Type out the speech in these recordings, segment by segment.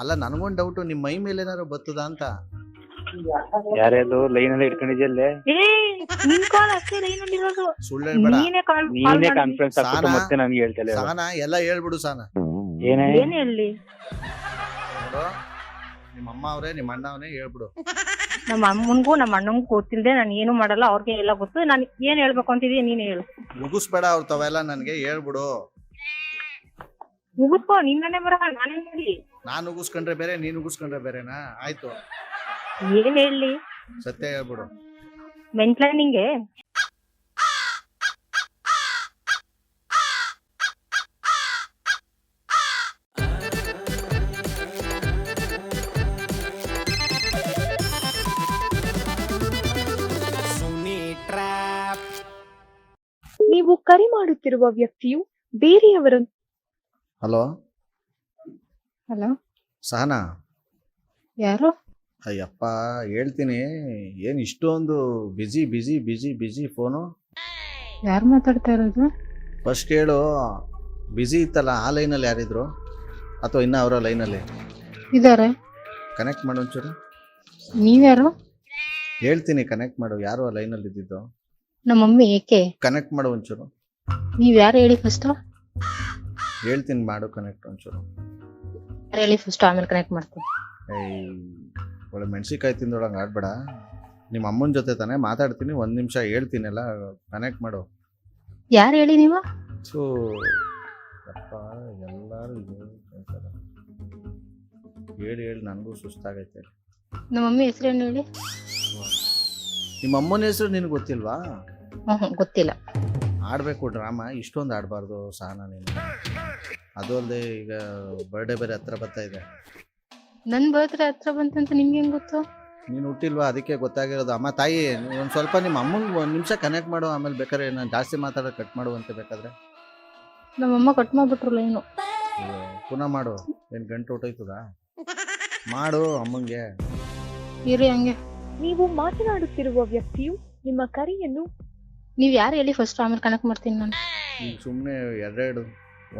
ಅಲ್ಲ ನನಗೊಂದು ಡೌಟು, ನಿಮ್ಮ ಮೈ ಮೇಲೆ ಏನಾದ್ರು ಬರ್ತದ ಅಂತ. ಯಾರ್ಯಾರು ಲೈನ್ ಅಲ್ಲಿ ಇಟ್ಕೊಂಡಿದ್ಯಲ್ಲೇ? ನಿನ್ ಕಾಲ್ ಅಷ್ಟೇ ಲೈನಲ್ಲಿ ಇರೋದು. ಸುಳ್ಳು ಹೇಳ್ಬೇಡ. ನೀನೇ ಕಾನ್ಫರೆನ್ಸ್ ಹಾಕ್ಬಿಟ್ಟು ಸಾನಾ? ಮತ್ತೆ ನನ್ಗೆ ಹೇಳ್ತಲ್ಲ. ಸಾನಾ ಎಲ್ಲ ಹೇಳ್ಬಿಡು ಸಾನಾ. ಏನೇ ಏನ್ ಹೇಳಿ? ನೋಡು, ನಿಮ್ಮ ಅಮ್ಮ ಅವ್ರೆ ನಿಮ್ಮ ಅಣ್ಣ ಅವನೇ ಹೇಳ್ಬಿಡು. ನಮ್ಮ ಅಮ್ಮನ್ಗೂ ನಮ್ಮ ಅಣ್ಣಂಗೂ ಗೊತ್ತಿಲ್ದೆ ನಾನು ಏನು ಮಾಡಲ್ಲ, ಅವ್ರಿಗೆ ಎಲ್ಲ ಗೊತ್ತು. ನಾನು ಏನ್ ಹೇಳ್ಬೇಕು ಅಂತಿದೀಯ ನೀನ್ ಹೇಳು. ಮುಗಿಸ್ಬೇಡ ಅವ್ರ ತವೆಲ್ಲ ನನ್ಗೆ ಹೇಳ್ಬಿಡು. ಮುಗಿಸ್ಕೋ, ನಿನ್ನೇ ಬರ ನಾನೇ ಹೇಳಿ. ನಾನು ಉಗಿಸ್ಕೊಂಡ್ರೆ ಬೇರೆ, ನೀನು ಉಗಿಸ್ಕೊಂಡ್ರೆ ಬೇರೆನಾ? ಆಯ್ತು, ಏನ್ ಹೇಳಿ? ಸತ್ಯ ಹೇಳ್ಬಿಡು. ಮೆಂಟ್ಲ ನಿಂಗೆ? ನೀವು ಕರೆ ಮಾಡುತ್ತಿರುವ ವ್ಯಕ್ತಿಯು ಬೇರೆಯವರನ್ನು. Hello hello, Sahana? ಯಾರು? ಅಯ್ಯಪ್ಪ ಹೇಳ್ತೀನಿ, ಏನ್ ಇಷ್ಟೊಂದು busy busy busy busy phone? ಯಾರು ಮಾತಾಡ್ತಾ ಇರೋದು? ಫಸ್ಟ್ ಹೇಳು, ಬಿಜಿ ಇತ್ತಲ್ಲ ಆ ಲೈನಲ್ಲಿ ಯಾರಿದ್ರು ಅಥವಾ ಇನ್ನ ಅವರ ಲೈನಲ್ಲಿ ಇದಾರೆ. ಕನೆಕ್ಟ್ ಮಾಡು ಒಂಚೂರು. ನೀವ್ಯಾರು? ಹೇಳ್ತೀನಿ, ಕನೆಕ್ಟ್ ಮಾಡು. ಯಾರು ಆ ಲೈನಲ್ಲಿ ಇದ್ದಿದ್ದು? ನಮ್ಮ ಮಮ್ಮಿ. ಏಕೆ? ಕನೆಕ್ಟ್ ಮಾಡು ಒಂಚೂರು. ನೀವ್ ಯಾರು ಹೇಳಿ ಫಸ್ಟ್? ಹೇಳ್ತೀನಿ, ಮಾಡು ಕನೆಕ್ಟ್ ಒಂಚೂರು. ಯಾರು ಹೇಳಿ ಫಸ್ಟ್, ಆಮೇಲೆ ಕನೆಕ್ಟ್ ಮಾಡ್ತೀನಿ. ಏಯ್, ಒಳ್ಳೆ ಮೆಣಸಿಕಾಯಿ ತಿಂದೊಳಂಗೆ ಆಡ್ಬೇಡ. ನಿಮ್ಮ ಅಮ್ಮನ ಜೊತೆ ತಾನೇ ಮಾತಾಡ್ತೀನಿ, 1 ನಿಮಿಷ ಹೇಳ್ತೀನಿ, ಎಲ್ಲ ಕನೆಕ್ಟ್ ಮಾಡು. ಯಾರು ಹೇಳಿ ನೀವು? ಸೊ ಅಪ್ಪ ಎಲ್ಲರೂ ಹೇಳಿ ನನಗೂ ಸುಸ್ತಾಗೈತೆ. ನಮ್ಮ ಮಮ್ಮಿ ಹೆಸರೇನು ಹೇಳಿ? ನಿಮ್ಮ ಅಮ್ಮನ ಹೆಸರು ನಿನಗೆ ಗೊತ್ತಿಲ್ವಾ? ಗೊತ್ತಿಲ್ಲ. ಆಡಬೇಕು ಡ್ರಾಮಾ, ಇಷ್ಟೊಂದು ಆಡಬಾರ್ದು ಸಹನಾ ನೀನು. ಅದು ಅಲ್ಲದೆ ಈಗ ಬರ್ಡೇ ಬೇರೆ ಹತ್ರ ಬರ್ತಾ ಇದೆ. ನನ್ ಬರ್ತ್ಡೇ ಹತ್ರ ಬಂತಂತ ನಿಮ್ಗೆ ಹೆಂಗ್ ಗೊತ್ತು? ನೀನು ಹುಟ್ಟಿಲ್ವಾ, ಅದಕ್ಕೆ ಗೊತ್ತಾಗಿರೋದು. ಅಮ್ಮ ತಾಯಿ, ಒಂದು ಸ್ವಲ್ಪ ನಿಮ್ಮ ಅಮ್ಮಂಗೆ 1 ನಿಮಿಷ ಕನೆಕ್ಟ್ ಮಾಡು, ಆಮೇಲೆ ಬೇಕಾದ್ರೆ ನಾನು ಜಾಸ್ತಿ ಮಾತಾಡೋದು ಕಟ್ ಮಾಡುವಂತೆ ಬೇಕಾದ್ರೆ. ನಮ್ಮಮ್ಮ ಕಟ್ ಮಾಡ್ಬಿಟ್ರಲ್ಲ ಏನು? ಪುನಃ ಮಾಡು. ಏನು ಗಂಟು ಹೊಟ್ಟೋಯ್ತದ? ಮಾಡು ಅಮ್ಮಂಗೆ. ಇರಿ ಹಂಗೆ. ನೀವು ಮಾತನಾಡುತ್ತಿರುವ ವ್ಯಕ್ತಿಯು ನಿಮ್ಮ ಕರೆಯನ್ನು. ನೀವ್ ಯಾರು ಹೇಳಿ ಫಸ್ಟ್, ಆಮೇಲೆ ಕನೆಕ್ಟ್ ಮಾಡ್ತೀನಿ ನಾನು. ಈಗ ಸುಮ್ಮನೆ ಎರಡೆರಡು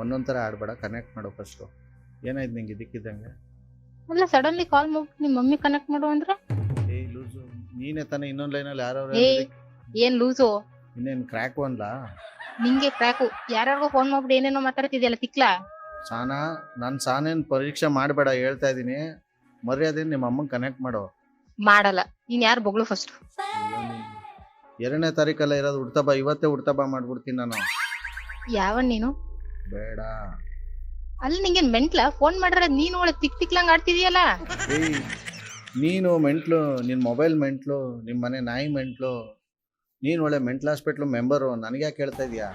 ಒಂದೊಂದು ಥರ ಆಡ್ಬೇಡ, ಕನೆಕ್ಟ್ ಮಾಡು ಫಸ್ಟು. ಏನಾಯ್ತು ನಿಂಗೆ ಇದಕ್ಕಿದ್ದಂಗೆ? ಅಲ್ಲ, ಸಡನ್ಲಿ ಕಾಲ್ ಮಾಡ್ಬಿಟ್ಟು ನಿಮ್ ಮಮ್ಮಿ ಕನೆಕ್ಟ್ ಮಾಡು ಅಂದ್ರೆ? ಏಯ್ ಲೂಸು, ನೀನೇ ತಾನೇ ಇನ್ನೊಂದು ಲೈನಲ್ಲಿ ಯಾರು? ಏನ್ ಲೂಸು? ಇನ್ನೇನು ಕ್ರ್ಯಾಕು ಅನ್ಲಾ? ನಿಂಗೆ ಕ್ರ್ಯಾಕು. ಯಾರ್ಯಾರಿಗೋ ಫೋನ್ ಮಾಡ್ಬಿಟ್ಟು ಏನೇನೋ ಮಾತಾಡ್ತಿದ್ಯಲ್ಲ ತಿಕ್ಲಾ. ಸಾನಾ, ನಾನು ಸಾನೇನು ಪರೀಕ್ಷೆ ಮಾಡಬೇಡ ಹೇಳ್ತಾ ಇದ್ದೀನಿ. ಮರ್ಯಾದೆ ನಿಮ್ಮ ಅಮ್ಮಂಗೆ ಕನೆಕ್ಟ್ ಮಾಡು. ಮಾಡಲ್ಲ. ನೀನ್ ಯಾರು ಬೊಗಳು ಫಸ್ಟ್? 2ನೇ ತಾರೀಕಲ್ಲ ಇರೋದು, ಹುಡ್ತಾ ಬಾ. ಇವತ್ತೇ ಹುಡ್ತಾ ಬಾ ಮಾಡ್ಬಿಡ್ತೀನಿ ನಾನು. ಯಾವನ್ ನೀನು? ಬೇಡ. ಅಲ್ಲಿ ನಿಂಗೆ ಮೆಂಟ್ಲ? ಫೋನ್ ಮಾಡ್ರೆ ನೀನು ಒಳ್ಳೆ ತಿಕ್ಲಂಗ್ ಆಡ್ತಿದೀಯಲ್ಲ. ಏಯ್, ನೀನು ಮೆಂಟ್ಲು, ನಿನ್ನ ಮೊಬೈಲ್ ಮೆಂಟ್ಲು, ನಿಮ್ಮ ಮನೆ ನಾಯಿ ಮೆಂಟ್ಲು, ನೀನು ಒಳ್ಳೆ ಮೆಂಟ್ಲ್ ಹಾಸ್ಪಿಟ್ಲು ಮೆಂಬರು. ನನಗೆ ಯಾಕೆ ಹೇಳ್ತಾ ಇದೀಯಾ?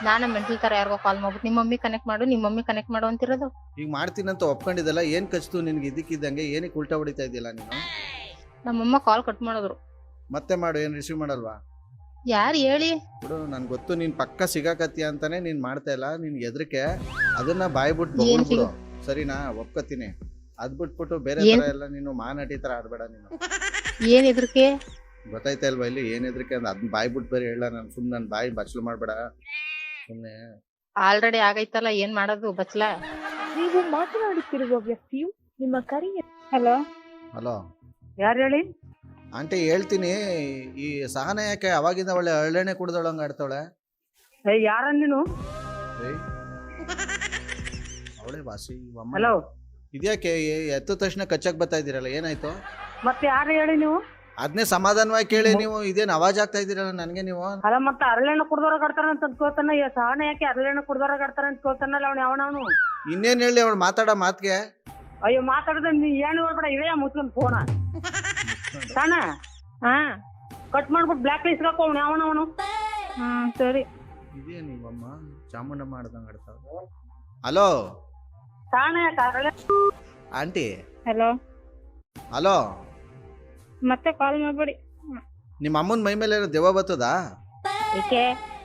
ನಾನು ಮೆಂಟಲ್ ತರ ಯಾರಿಗೋ ಕಾಲ್ ಮಾಡ್ಬಿಟ್ಟು ನಿಮ್ಮ ಮಮ್ಮಿ ಕನೆಕ್ಟ್ ಮಾಡು, ನಿಮ್ಮ ಮಮ್ಮಿ ಕನೆಕ್ಟ್ ಮಾಡು ಅಂತಿರೋದು. ಈಗ ಮಾಡ್ತೀನಂತ ಒಪ್ಕೊಂಡಿದ್ದಲ್ಲ, ಏನು ಕಚ್ತು ನಿನ್ಗೆ ಇದಕ್ಕಿದ್ದಂಗೆ? ಏನಕ್ಕೆ ಉಲ್ಟಾ ಹೊಡಿತಾ ಇದೆಯಲ್ಲ ನೀನು? ನಮ್ಮಮ್ಮ ಕಾಲ್ ಕಟ್ ಮಾಡಿದ್ರು. ಮತ್ತೆ ಮಾಡು, ಏನು ರಿಸೀವ್ ಮಾಡಲ್ವಾ? ಯಾರು ಹೇಳಿ? ಬಿಡು, ನನ್ಗೆ ಗೊತ್ತು ನೀನು ಪಕ್ಕ ಸಿಗಾಕತ್ತೀಯ ಅಂತಾನೆ ನೀನು ಮಾಡ್ತಾ ಇಲ್ಲ. ನಿನ್ಗೆ ಎದ್ರಿಕೆ ಅದನ್ನ ಬಾಯ್ಬಿಟ್ಟು ಬಗ್ಬಿಡು, ಸರಿನಾ? ಒಪ್ಕೋತೀನಿ. ಅದ್ ಬಿಟ್ಬಿಟ್ಟು ಬೇರೆ ತರ ಎಲ್ಲ ನೀನು ಮಾನಟಿ ತರ ಆಡ್ಬೇಡ ನೀನು. ಏನ್ ಎದ್ರಿಕೆ? ಗೊತ್ತಾಯ್ತಾ ಇಲ್ವಾ ಇಲ್ಲಿ ಏನ್ ಎದ್ರಿಕೆ ಅಂತ? ಅದನ್ನ ಬಾಯ್ಬಿಟ್ಟು ಬೇರೆ ಹೇಳ. ನಾನು ಸುಮ್ಮನೆ ನನ್ನ ಬಾಯಿ ಬಚ್ಚಲು ಮಾಡ್ಬೇಡ ಸುಮ್ಮನೆ. ಆಲ್ರೆಡಿ ಆಗೈತಲ್ಲ, ಏನ್ ಮಾಡೋದು ಬಚ್ಚಲ? ನೀವು ಮಾತನಾಡುತ್ತಿರುವ ವ್ಯಕ್ತಿಯು ನಿಮ್ಮ ಕರೆಯನ್ನು. ಹಲೋ ಹಲೋ, ಯಾರು ಹೇಳಿ? ಆಂಟಿ ಹೇಳ್ತೀನಿ, ಈ ಸಹನ ಯಾಕೆ ಅವಾಗಿಂದ ಒಳ್ಳೆ ಹಳ್ಳೆಣ್ಣೆ ಕುಡ್ದೊಳಂಗ ಆಡ್ತಾವಳೆ? ಯಾರ ನೀನು? ಅವಳೆ ವಾಸಿ. ಹಲೋ, ಇದ್ಯಾಕೆ ಎತ್ತ ತಕ್ಷಣ ಕಚ್ಚಕ್ ಬರ್ತಾ ಇದೀರಲ್ಲ, ಏನಾಯ್ತು? ಮತ್ತೆ ಯಾರು ಹೇಳಿ ನೀವು? ಅದನ್ನೇ ಸಮಾಧಾನವಾಗಿ ಕೇಳಿ ನೀವು. ಇದೇನು ಅವಾಜ್ ಆಗ್ತಾ ಇದೀರಲ್ಲ ನನಗೆ ನೀವು? ಅಲ್ಲ, ಮತ್ತೆ ಅರಳೆಣ್ಣೆ ಕುಡ್ದವ್ರಾಗ ಆಡ್ತಾರ ಅಂತ ಕೇಳ್ತಾನ. ಸಹನ ಯಾಕೆ ಅರಳೆಣ್ಣೆ ಕುಡ್ದವ್ರಾಗ ಆಡ್ತಾರ ಅಂತ ಕೇಳ್ತಾನಲ್ಲ ಅವ್ನು. ಅವನು ಇನ್ನೇನ್ ಹೇಳಿ ಅವಳು ಮಾತಾಡೋ ಮಾತ್ಗೆ? ಅಯ್ಯೋ, ಮಾತಾಡಿದ್ರೆ ನೀ ಏನು ಹೇಳ್ಬೇಡ, ಇವೇ ಮುಚ್ಕೊಂಡ್ ಫೋನ ಸಹನ. ಹಾ, ಕಟ್ ಮಾಡ್ಬಿಟ್ಟು ಬ್ಲಾಕ್ ಲಿಸ್ಟ್ ಹಾಕೋ ಅವ್ನು. ಅವನು ಸರಿ. ಇದೇ ನೀವಮ್ಮ ಚಾಮುಂಡಮ್ಮ ಆಡ್ದಂಗ ಆಡ್ತಾವ. ಹಲೋ ಸಹನ ಯಾಕೆ ಅರಳೆ? ಆಂಟಿ. ಹಲೋ. ಹಲೋ, ಮತ್ತೆ ಕಾಲ್ ಮಾಡ್ಬೇಡಿ. ನಿಮ್ಮ ಅಮ್ಮನ ಮೈ ಮೇಲೆ ದೆವ್ವ ಬರ್ತದಾ? ಏಕೆ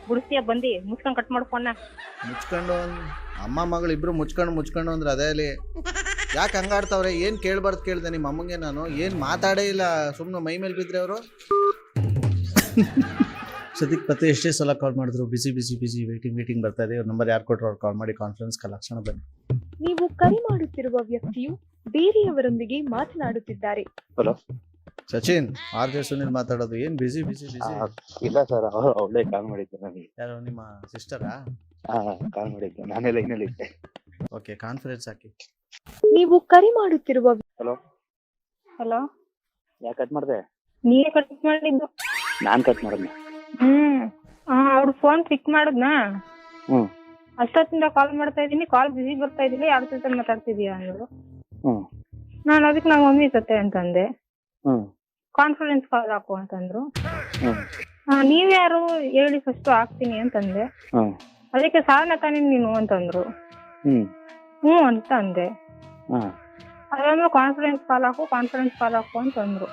ಗುಡಿಸ್ತೀಯ ಬಂದಿ? ಮುಚ್ಕೊಂಡ್ ಕಟ್ ಮಾಡ್ಕೊಂಡ. ಮುಚ್ಕೊಂಡು ಅಮ್ಮ ಮಗಳು ಇಬ್ರು ಮುಚ್ಕೊಂಡು ಅಂದ್ರೆ ಅದೇ ಅಲ್ಲಿ ಯಾಕೆ ಹಂಗಾಡ್ತಾವ್ರೆ? ಏನ್ ಕೇಳ್ಬಾರ್ದು ಕೇಳ್ದೆ ನಿಮ್ಮ ಅಮ್ಮಂಗೆ ನಾನು? ಏನ್ ಮಾತಾಡೇ ಇಲ್ಲ, ಸುಮ್ಮನೆ ಮೈ ಮೇಲೆ ಬಿದ್ರೆ ಅವರು. ಸದ್ಯಕ್ಕೆ ಮತ್ತೆ ಎಷ್ಟೇ ಸಲ ಕಾಲ್ ಮಾಡಿದ್ರು ಬಿಸಿ ಬಿಸಿ ಬಿಸಿ ವೇಟಿಂಗ್ ಬರ್ತಾ ಇದೆ. ನಂಬರ್ ಯಾರು ಕೊಟ್ಟರು ಅವ್ರು ಕಾಲ್ ಮಾಡಿ ಕಾನ್ಫರೆನ್ಸ್ ಲಕ್ಷಣ ಬನ್ನಿ. ನೀವು ಕರೆ ಮಾಡುತ್ತಿರುವ ವ್ಯಕ್ತಿಯು ಬೇರೆಯವರೊಂದಿಗೆ ಮಾತನಾಡುತ್ತಿದ್ದಾರೆ. ಹಲೋ. ಸಚಿನ್, RJ ಸುನಿಲ್ ಮಾತಾಡೋದು. ಏನ್ ಬಿಸಿ ಇಲ್ಲ ಸರ್, ಅವಳೇ ಕಾಲ್ ಮಾಡಿದ್ದು ನನಗೆ. ಯಾರು, ನಿಮ್ಮ ಸಿಸ್ಟರಾ? ಕಾಲ್ ಮಾಡಿದ್ದು, ನಾನೇ ಲೈನಲ್ಲಿ ಇದ್ದೆ. ಓಕೆ, ಕಾನ್ಫರೆನ್ಸ್ ಹಾಕಿ. ನೀವು ಕರೆ ಮಾಡುತ್ತಿರುವ ಹಲೋ. ಹಲೋ, ಯಾಕೆ ಕಟ್ ಮಾಡಿದೆ? ನೀವೇ ಕಟ್ ಮಾಡಿದ್ದು. ನಾನ್ ಕಟ್ ಮಾಡಿದ್ನ? ಅವ್ರು ಫೋನ್ ಪಿಕ್ ಮಾಡಿದ್ನಾ? ಹ್ಮ್. ಅಷ್ಟೊತ್ತಿಂದ ಕಾಲ್ ಮಾಡ್ತಾ ಇದೀನಿ, ಕಾಲ್ ಬಿಸಿ ಬರ್ತಾ ಇದಿಲ್ಲ, ಯಾರ ಜೊತೆ ಮಾತಾಡ್ತಿದೀಯ ಅಂದ್ರು. ಹ್ಮ್. ನಾನು ಅದಕ್ಕೆ ನಮ್ಮ ಮಮ್ಮಿ ಜೊತೆ ಅಂತಂದೆ. ಹ್ಮ್. ಕಾನ್ಫರೆನ್ಸ್ ಕಾಲ್ ಹಾಕು ಅಂತಂದ್ರು. ಹ್ಮ್. ನೀವ್ಯಾರು ಹೇಳಿ ಫಸ್ಟ್ ಹಾಕ್ತೀನಿ ಅಂತಂದೆ. ಹ್ಮ್. ಅದಕ್ಕೆ ಸಾಧನ ತಾನೇ ನೀನು ಅಂತಂದ್ರು. ಹ್ಮ್ ಅಂತ ಅಂದೆ. ಹ್ಮ್. ಅದಾದ್ಮೇಲೆ ಕಾನ್ಫರೆನ್ಸ್ ಕಾಲ್ ಹಾಕು ಅಂತಂದ್ರು.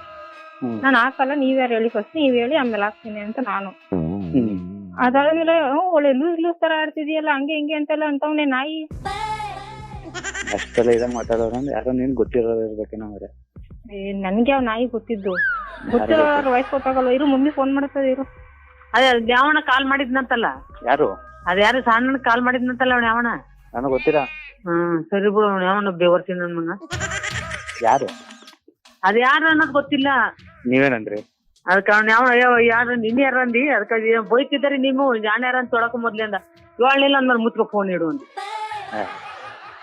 ಹ್ಮ್. ನಾನು ಹಾಕಲ್ಲ, ನೀವ್ಯಾರು ಹೇಳಿ ಫಸ್ಟ್, ನೀವ್ ಹೇಳಿ ಆಮೇಲೆ ಹಾಕ್ತೀನಿ ಅಂತ ನಾನು. ಹ್ಮ್. ಅದಾದ್ಮೇಲೆ ಒಳ್ಳೆ ಲೂಸ್ ತರ ಆಡ್ತಿದೀಯಲ್ಲ, ಹಂಗೆ ಹಿಂಗೆ ಅಂತೆಲ್ಲ ಅಂತವ್ನೆ ನಾಯಿ. ಅಷ್ಟೆಲ್ಲ ಇದಾಗ ಮಾತಾಡೋರಂದ್ರೆ ಯಾರೋ ನೀನ್ ಗೊತ್ತಿರೋರು ಇರ್ಬೇಕೇನೋ ಅವ್ರೆ. ನನ್ಗೆ ಯಾವ ನಾಯಿ ಗೊತ್ತಿರೋರ್ ವಯಸ್ಸು ಗೊತ್ತಾಗಲ್ಲ. ಇರು, ಮಮ್ಮಿ ಫೋನ್ ಮಾಡ್ತದೆ ಇರು. ಅದೇ ಯಾವನ ಕಾಲ್ ಮಾಡಿದ್ನಂತಲ್ಲ. ಯಾರು? ಅದ್ಯಾರು ಸಣ್ಣ ಕಾಲ್ ಮಾಡಿದ್ನಂತಲ್ಲ ಅವ್ನ ಯಾವನ. ನನಗ್ ಗೊತ್ತಿಲ್ಲ. ಸರಿ ಬಿಡು, ಅವ್ನ ಯಾವನ ಬೇವರ್ತೀನಿ ನನ್ಗ. ಯಾರು? ಅದ್ ಯಾರು ಅನ್ನೋದ್ ಗೊತ್ತಿಲ್ಲ. ನೀವೇನಂದ್ರಿ? ಅದಕ್ಕೆ ಅವ್ನ ಯಾರು ನಿನ್ನೆ ಯಾರ ಅಂದಿ? ಅದಕ್ಕೆ ಬೈತಿದ್ದಾರೆ ನೀವು ಜಾಣ ಯಾರ ಅಂತ ತೊಳಕ ಮೊದ್ಲಿಂದ ಹೇಳಲಿಲ್ಲ ಅಂದ್ಮೇಲೆ ಮುಚ್ಕೊ ಫೋನ್ ಇಡು ಅಂತ.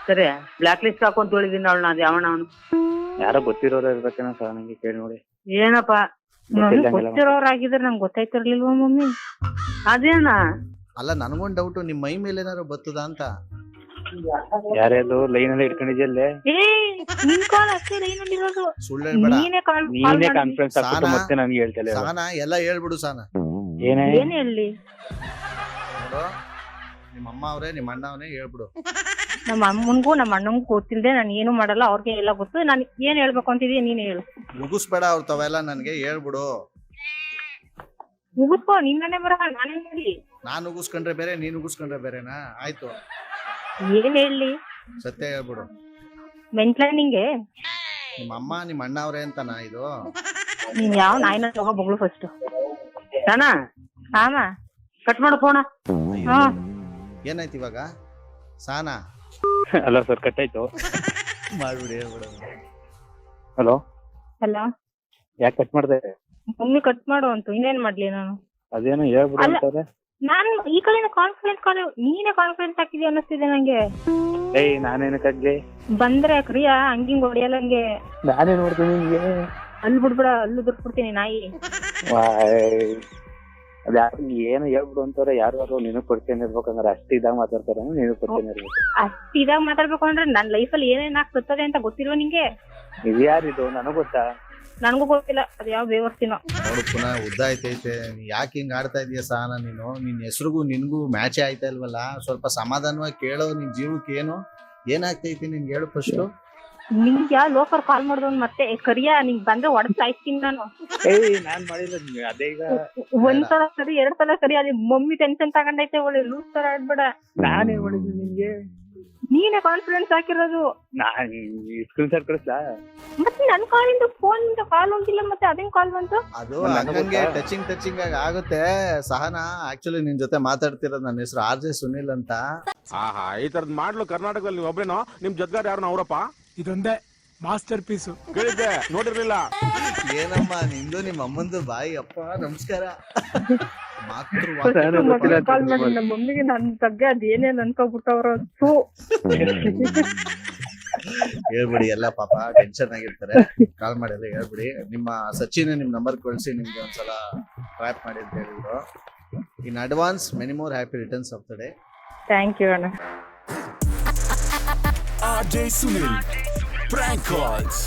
ಸರಿ, ಬ್ಲಾಕ್ ಲಿಸ್ಟ್ ಹಾಕೊಂತ ಹೇಳಿದೀನಿ ಅವಳನ್ನ. ಅದ್ ಯಾವನ ಅವನು? ಯಾರೋ ಗೊತ್ತಿರೋರು ಇರ್ಬೇಕೇನೋ ಸರ್, ನಂಗೆ ಕೇಳಿ ನೋಡಿ. ಏನಪ್ಪಾ, ಗೊತ್ತಿರೋರಾಗಿದ್ರೆ ನಂಗೆ ಗೊತ್ತಾಯ್ತಿರ್ಲಿಲ್ವ ಮಮ್ಮಿ? ಅದೇನ ಅಲ್ಲ, ನನಗೊಂದು ಡೌಟ್, ನಿಮ್ಮ ಮೈ ಮೇಲೆ ಏನಾರು ಬರ್ತದ ಅಂತ. ಯಾರ್ಯಾರು ಲೈನಲ್ಲಿ ಇಟ್ಕೊಂಡಿದ್ಯಲ್ಲೇ? ನಿನ್ ಕಾಲ್ ಅಷ್ಟೇ ಲೈನಲ್ಲಿ ಇರೋದು. ಸುಳ್ಳು ಹೇಳ್ಬೇಡ. ನೀನೇ ಕಾನ್ಫರೆನ್ಸ್ ಹಾಕ್ಬಿಟ್ಟು ಮತ್ತೆ ನನ್ಗೆ ಹೇಳ್ತಲ್ಲ. ಸಾನ ಎಲ್ಲ ಹೇಳ್ಬಿಡು. ಸಾನ ಏನ್ ಹೇಳಿ? ನೋಡು, ನಿಮ್ಮ ಅಮ್ಮ ಅವ್ರೆ, ನಿಮ್ಮ ಅಣ್ಣ ಅವನೇ ಹೇಳ್ಬಿಡು. ನಮ್ಮ ಅಮ್ಮನ್ಗೂ ನಮ್ಮ ಅಣ್ಣಂಗೂ ಗೊತ್ತಿಲ್ಲದೆ ನಾನು ಏನು ಮಾಡಲ್ಲ, ಅವ್ರಿಗೆ ಎಲ್ಲ ಗೊತ್ತು. ನಾನು ಏನ್ ಹೇಳ್ಬೇಕು ಅಂತಿದೀಯ ನೀನ್ ಹೇಳು. ಮುಗಿಸ್ಬೇಡ ಅವ್ರ ತವೆಲ್ಲ, ನನ್ಗೆ ಹೇಳ್ಬಿಡು. ಮುಗಿಸ್ಕೋ, ನಿನ್ನೇ ಬರ, ನಾನೇನ್ ಹೇಳಿ? ನಾನ್ ಉಗಿಸ್ಕೊಂಡ್ರೆ ಬೇರೆ, ನೀನ್ ಉಗಿಸ್ಕೊಂಡ್ರೆ ಬೇರೆನಾ? ಆಯ್ತು, ಏನ್ ಹೇಳಿ? ಸತ್ಯ ಹೇಳ್ಬಿಡು. ಮೆಂಟ್ಲ ನಿಂಗೆ? ನಿಮ್ಮ ಅಮ್ಮ ನಿಮ್ಮ ಅಣ್ಣ ಅವ್ರೆ ಅಂತನಾ ಇದು? ನೀನ್ ಯಾವ ನಾಯಿನ ತಗೋ ಬಗ್ಳು ಫಸ್ಟ್. ತಾನಾ? ಆಮ ಕಟ್ ಮಾಡು ಫೋನ. ಏನಾಯ್ತು ಇವಾಗ? ಸಾನಾ? ಅಲ್ಲ ಸರ್, ಕಟ್ ಆಯ್ತು. ಮಾಡ್ಬಿಡಿ, ಹೇಳ್ಬಿಡು. ಹಲೋ. ಹಲೋ. ಯಾಕೆ ಕಟ್ ಮಾಡ್ದೆ? ಮಮ್ಮಿ ಕಟ್ ಮಾಡು ಅಂತ. ಇನ್ನೇನ್ ಮಾಡ್ಲಿ ನಾನು? ಅದೇನೋ ಹೇಳ್ಬಿಡು ಅಂತಾರೆ. ನಾನು ಈ ಕಡೆಯಿಂದ ಕಾನ್ಫರೆನ್ಸ್ ಕಾಲ್, ನೀನೇ ಕಾನ್ಫರೆನ್ಸ್ ಹಾಕಿದ್ಯಾ ಅನ್ನಿಸ್ತಿದೆ ನಂಗೆ. ನಾನೇನಕ್ಕಾಗ್ಲಿ? ಬಂದ್ರೆ ಕ್ರಿಯಾ ಹಂಗಿಂಗ್ ಹೊಡಿಯಲ್ಲ ಹಂಗೆ. ನಾನೇ ನೋಡ್ತೀನಿ ನಿಮ್ಗೆ. ಅಲ್ಲಿ ಬಿಡ್ಬೇಡ, ಅಲ್ಲೂ ದುರ್ಬಿಡ್ತೀನಿ ನಾಯಿ. ಅದ್ಯಾರು ಏನೋ ಹೇಳ್ಬಿಡು ಅಂತಾರೆ. ಯಾರು ನೀನು ಪರಿಚಯ ಇರ್ಬೇಕಂದ್ರೆ ಅಷ್ಟು ಇದಾಗ ಮಾತಾಡ್ತಾರ, ನೀನು ಪರಿಚಯ ಇರ್ಬೇಕು. ಅಷ್ಟ್ ಇದಾಗ ಮಾತಾಡ್ಬೇಕು ಅಂದ್ರೆ ನನ್ ಲೈಫಲ್ಲಿ ಏನೇನ್ ಆಗ್ತದೆ ಅಂತ ಗೊತ್ತಿರುವ ನಿಂಗೆ? ಇದು ಯಾರಿದು? ನನಗ್ ಗೊತ್ತಾ? ನನ್ಗೂ ಗೊತ್ತಿಲ್ಲ, ಅದ್ ಯಾವ ಬೇವರ್ತಿನೋ. ನೋಡು, ಪುನಃ ಉದ್ದ ಆಯ್ತೈತೆ. ಯಾಕೆ ಹಿಂಗ್ ಆಡ್ತಾ ಇದೀಯ ಸಾನ ನೀನು? ನಿನ್ ಹೆಸ್ರಿಗೂ ನಿನ್ಗೂ ಮ್ಯಾಚೇ ಆಯ್ತಾ ಇಲ್ವಲ್ಲ? ಸ್ವಲ್ಪ ಸಮಾಧಾನವಾಗಿ ಕೇಳೋ. ನಿನ್ ಜೀವಕ್ಕೆ ಏನಾಗ್ತೈತಿ ನಿನ್ಗೆ ಹೇಳು ಫಸ್ಟ್. ನಿಂಗೆ ಯಾವ ಲೋಕರ್ ಕಾಲ್ ಮಾಡ್ದವ್ ಮತ್ತೆ ಕರಿಯಾ? ನಿಂಗ್ ಬಂದ್ರೆ ಹೊಡೆದ್ ಸಾಯ್ತೀನಿ ನಾನು. ನಾನ್ ಮಾಡಿಲ್ಲ ಅದೇ. ಈಗ ಒಂದ್ಸಲ ಸರಿ, ಎರಡ್ ಸಲ ಸರಿ, ಅಲ್ಲಿ ಮಮ್ಮಿ ಟೆನ್ಷನ್ ತಗೊಂಡೈತೆ. ಒಳ್ಳೆ ಲೂಸ್ ತರ ಆಡ್ಬೇಡ. ನಾನೇ ಮಾಡಿದ್ವಿ ನಿನ್ಗೆ? ನೀನೇ ಕಾನ್ಫಿಡೆನ್ಸ್ ಹಾಕಿರೋದು. ನಾನ್ ಸ್ಕ್ರೀನ್ ಶಾಟ್ ಕಳಿಸ್ಲಾ? ಮತ್ತೆ ನನ್ ಕಾಲಿಂದ ಫೋನ್ ಕಾಲ್ ಹೋಗಿಲ್ಲ, ಮತ್ತೆ ಅದೇನ್ ಕಾಲ್ ಬಂತು? ಅದು ಹಂಗಂಗೆ ಟಚಿಂಗ್ ಆಗಿ ಆಗುತ್ತೆ. ಸಹನಾ, ಆಕ್ಚುಲಿ ನಿನ್ ಜೊತೆ ಮಾತಾಡ್ತಿರೋದು ನನ್ನ ಹೆಸರು RJ ಸುನಿಲ್ ಅಂತ. ಈ ತರದ್ ಮಾಡ್ಲು ಕರ್ನಾಟಕದಲ್ಲಿ ನೀವು ಒಬ್ರೇನೋ? ನಿಮ್ ಜೊತೆಗಾರ ಯಾರು ಅವರಪ್ಪ? ಇದೊಂದೇ ಮಾಸ್ಟರ್ ಪೀಸು. ಕೇಳಿದ್ದೆ, ನೋಡಿರ್ಲಿಲ್ಲ. ಏನಮ್ಮ ನಿಂದು ನಿಮ್ಮ ಅಮ್ಮಂದು ಬಾಯಿ. ಅಪ್ಪ ನಮಸ್ಕಾರ. ಕಾಲ್ ಮಾಡಿ ನಮ್ಮ ಮಮ್ಮಿಗೆ ನನ್ ಬಗ್ಗೆ ಅದೇನೇನ್ ಅನ್ಕೋಬಿಟ್ಟವ್ರ. ಹೇಳ್ಬಿಡಿ, ಎಲ್ಲ ಪಾಪ ಟೆನ್ಷನ್ ಆಗಿರ್ತಾರೆ. ಕಾಲ್ ಮಾಡಿ ಎಲ್ಲ ಹೇಳ್ಬಿಡಿ. ನಿಮ್ಮ ಸಚಿನ್ ನಿಮ್ ನಂಬರ್ ಕಳಿಸಿ ನಿಮ್ಗೆ ಒಂದ್ಸಲ ಟ್ರ್ಯಾಪ್ ಮಾಡಿ ಅಂತ ಹೇಳಿದ್ರು. In advance many more happy returns of the day. Thank you ಅಣ್ಣ. RJ Sunil, prank calls.